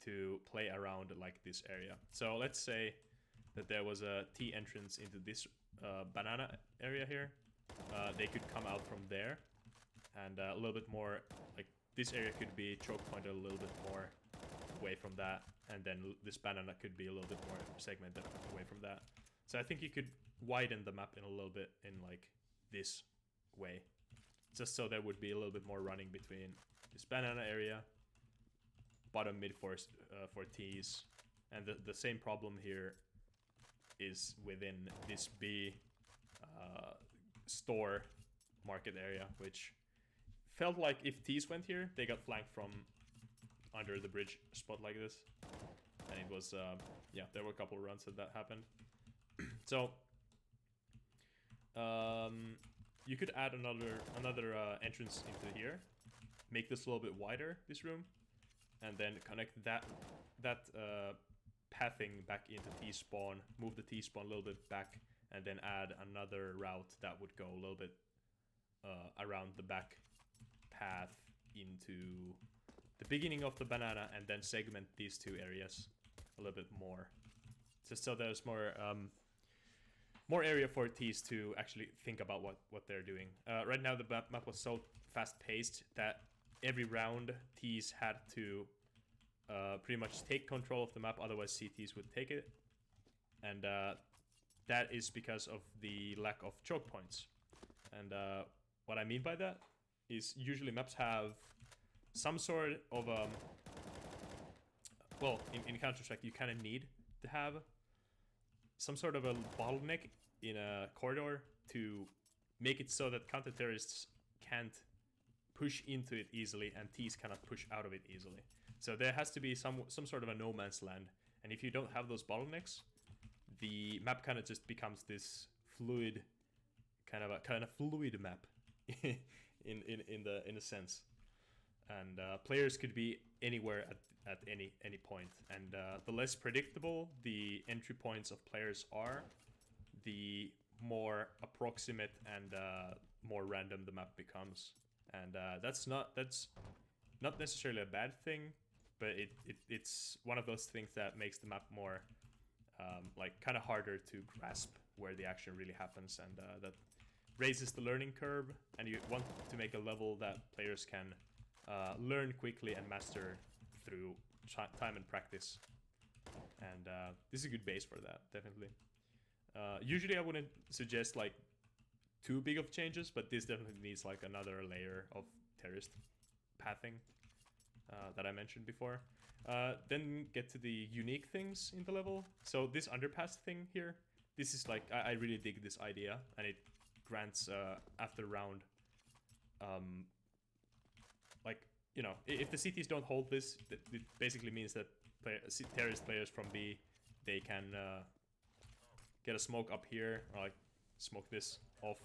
to play around like this area. So let's say that there was a T entrance into this banana area here. They could come out from there, and a little bit more, like, this area could be choke pointed a little bit more away from that, and then this banana could be a little bit more segmented away from that. So I think you could widen the map in a little bit in like this way, just so there would be a little bit more running between this banana area, bottom mid for T's, and the same problem here is within this B store market area, which felt like if T's went here, they got flanked from under the bridge spot like this, and it was yeah, there were a couple of runs that happened. So you could add another entrance into here, make this a little bit wider, this room, and then connect that pathing back into T-spawn, move the T-spawn a little bit back, and then add another route that would go a little bit around the back path into the beginning of the banana, and then segment these two areas a little bit more, just so there's more area for T's to actually think about what they're doing. Right now the map was so fast-paced that every round T's had to pretty much take control of the map, otherwise CTs would take it, and that is because of the lack of choke points. And what I mean by that is usually maps have some sort of well, in Counter-Strike, you kind of need to have some sort of a bottleneck in a corridor to make it so that counter-terrorists can't push into it easily and T's cannot push out of it easily. So there has to be some sort of a no man's land, and if you don't have those bottlenecks, the map kind of just becomes this fluid, kind of fluid map, in a sense, and players could be anywhere at any point, and the less predictable the entry points of players are, the more approximate and more random the map becomes, and that's not necessarily a bad thing, but it's one of those things that makes the map more like kind of harder to grasp where the action really happens, and that raises the learning curve, and you want to make a level that players can learn quickly and master through time and practice, and this is a good base for that, definitely. Usually I wouldn't suggest like too big of changes, but this definitely needs like another layer of terrorist pathing that I mentioned before. Then get to the unique things in the level. So this underpass thing here, this is like, I really dig this idea, and it grants after round, like, you know, if the CTs don't hold this, it basically means that terrorist players from B, they can get a smoke up here, or like smoke this off,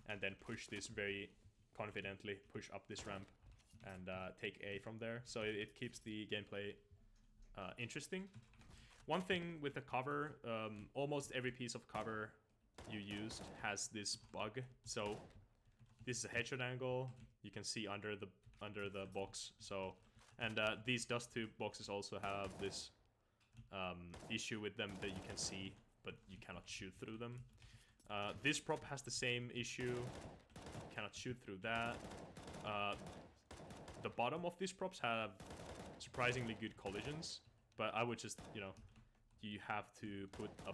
and then push this very confidently, push up this ramp, and take A from there. So it keeps the gameplay interesting. One thing with the cover, almost every piece of cover you used has this bug. So this is a headshot angle. You can see under the box. So, and these dust tube boxes also have this issue with them that you can see, but you cannot shoot through them. This prop has the same issue. You cannot shoot through that. The bottom of these props have surprisingly good collisions, but I would just, you know, you have to put a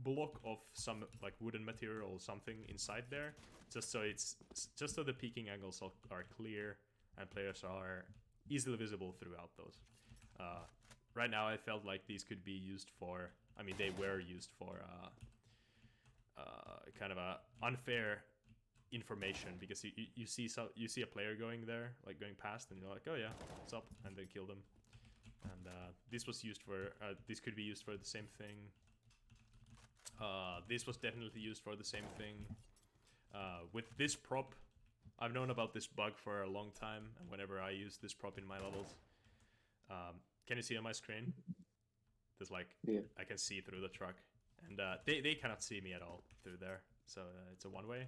block of some like wooden material or something inside there, just so the peeking angles are clear and players are easily visible throughout those. Right now I felt like these could be used for, I mean, they were used for kind of a unfair information, because you see a player going there, like going past, and you're like, oh yeah, what's up, and then kill them. And this was used for this could be used for the same thing. This was definitely used for the same thing. With this prop, I've known about this bug for a long time, and whenever I use this prop in my levels, can you see on my screen? There's like, yeah. I can see through the truck, and they cannot see me at all through there, so it's a one-way.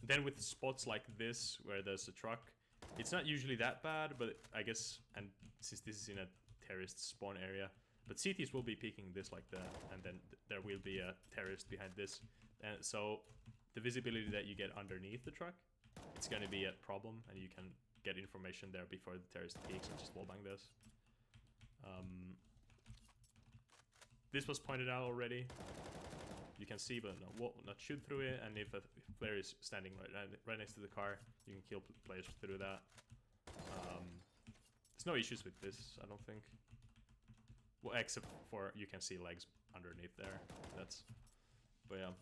Then with spots like this, where there's a truck, it's not usually that bad, but I guess, and since this is in a terrorist spawn area, but CTs will be peeking this like that, and then there will be a terrorist behind this, and so the visibility that you get underneath the truck, it's going to be a problem, and you can get information there before the terrorist peeks and just wallbang this. This was pointed out already. You can see, but not shoot through it, and if a player is standing right next to the car, you can kill players through that. There's no issues with this, I don't think. Well, except for you can see legs underneath there. That's, but yeah.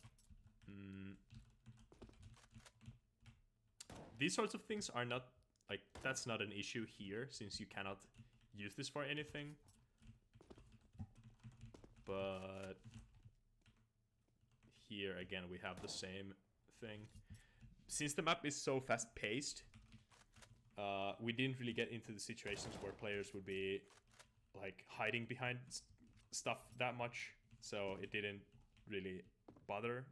These sorts of things are not, like, that's not an issue here, since you cannot use this for anything. But here again we have the same thing. Since the map is so fast-paced, we didn't really get into the situations where players would be like hiding behind stuff that much, so it didn't really bother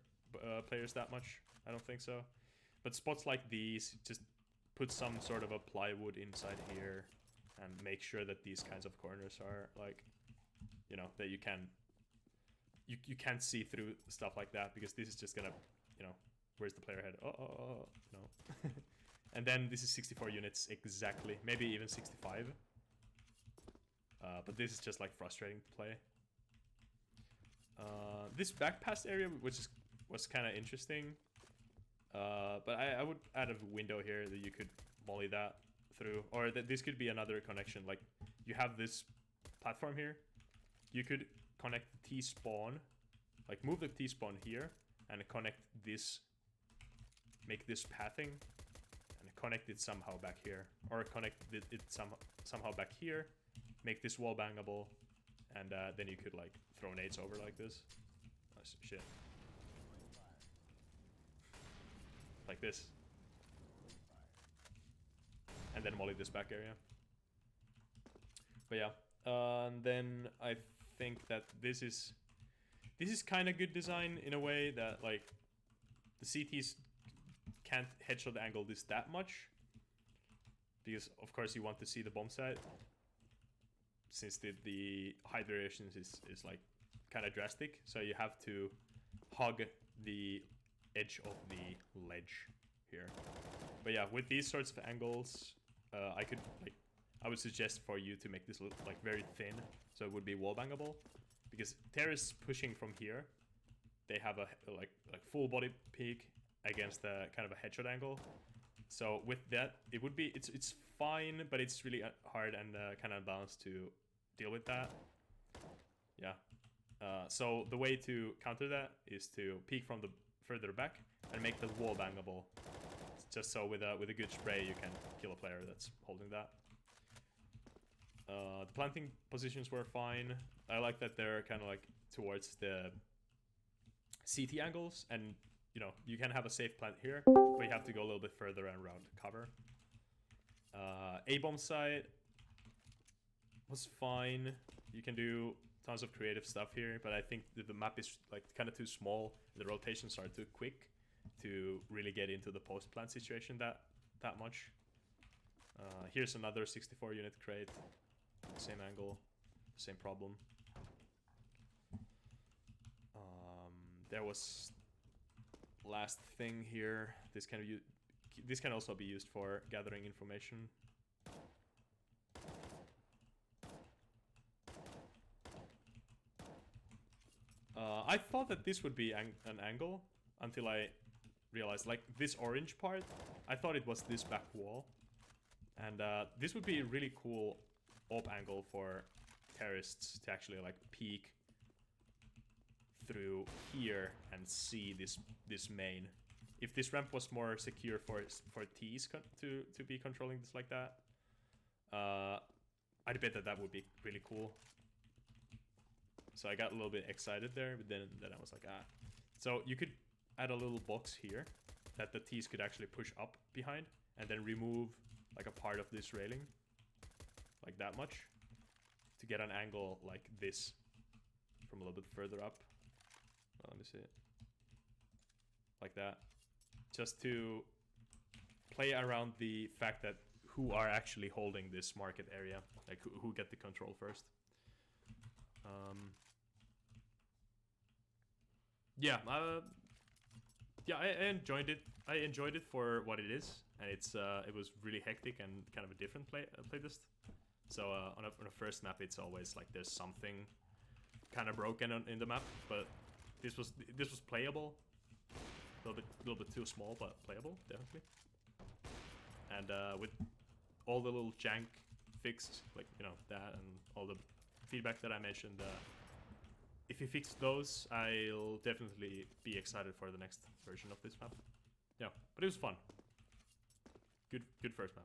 players that much, I don't think so. But spots like these, just put some sort of a plywood inside here and make sure that these kinds of corners are like, you know, that you can't see through stuff like that, because this is just gonna, you know, where's the player head? Oh, no. And then this is 64 units exactly, maybe even 65. But this is just like frustrating to play. This back pass area, which was kind of interesting, but I would add a window here that you could molly that through, or that this could be another connection. Like, you have this platform here. You could connect the T-spawn, like move the T-spawn here, and connect this, make this pathing, and connect it somehow back here. Or connect it somehow back here, make this wall bangable, and then you could like throw nades over like this. Nice shit. Like this. And then molly this back area. But yeah, and then I think that this is kind of good design in a way that like the CTs can't headshot angle this that much, because of course you want to see the bomb site, since the height variations is like kind of drastic, so you have to hug the edge of the ledge here. But yeah, with these sorts of angles, I would suggest for you to make this look like very thin, so it would be wall bangable, because terrorists pushing from here, they have a like full body peek against a kind of a headshot angle. So with that, it would be it's fine, but it's really hard and kind of unbalanced to deal with that. Yeah. So the way to counter that is to peek from the further back and make the wall bangable. Just so with a good spray you can kill a player that's holding that. The planting positions were fine. I like that they're kind of like towards the CT angles, and you know you can have a safe plant here, but you have to go a little bit further and around cover. A-bomb side was fine. You can do tons of creative stuff here, but I think the map is like kind of too small. The rotations are too quick to really get into the post-plant situation that much. Here's another 64 unit crate. Same angle, same problem. There was last thing here. This can also be used for gathering information. I thought that this would be an angle until I realized, like this orange part, I thought it was this back wall, and this would be a really cool op angle for terrorists to actually like peek through here and see this main. If this ramp was more secure for T's to be controlling this like that, I'd bet that would be really cool. So I got a little bit excited there, but then I was like, ah. So you could add a little box here that the T's could actually push up behind, and then remove like a part of this railing, like that much, to get an angle like this from a little bit further up. Let me see it. Like that. Just to play around the fact that who are actually holding this market area, like who get the control first. Yeah, I enjoyed it. I enjoyed it for what it is, and it was really hectic and kind of a different playtest. So on a first map, it's always like there's something kind of broken in the map, but this was playable. A little bit too small, but playable definitely. And with all the little jank fixed, like you know that, and all the feedback that I mentioned. If you fix those, I'll definitely be excited for the next version of this map. Yeah, but it was fun. Good first map.